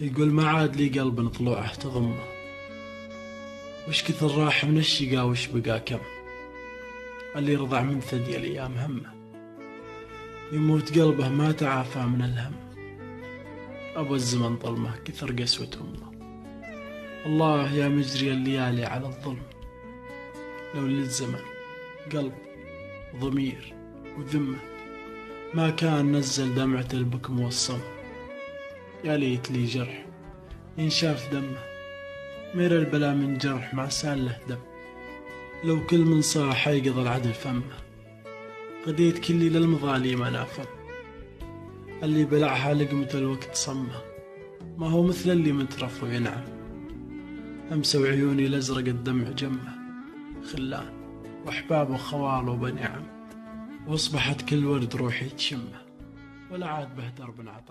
يقول ما عاد لي قلب طلوعه تضمه، وش كثر راح من الشقا وش بقى كم. اللي رضع من ثدي الأيام همه، يموت قلبه ما تعافى من الهم. أبو الزمن ظلمه كثر قسوة أمه، الله يا مجري الليالي على الظلم. لو للزمن قلب وضمير وذمة، ما كان نزل دمعة البكم والصم. يا ليت لي جرح ينشاف دمه، مير البلا من جرح ما سال له دم. لو كل من صاح يقضى العدل فمه، غديت كلي للمظالم أنا فم. اللي بلعها لقمة الوقت صمه، ما هو مثل اللي مترف وينعم. أمسى وعيوني الأزرق الدمع جمه، خلان وأحباب وخوال وبني عم. واصبحت كل ورد روحي تشمه، ولا عاد به درب عطا.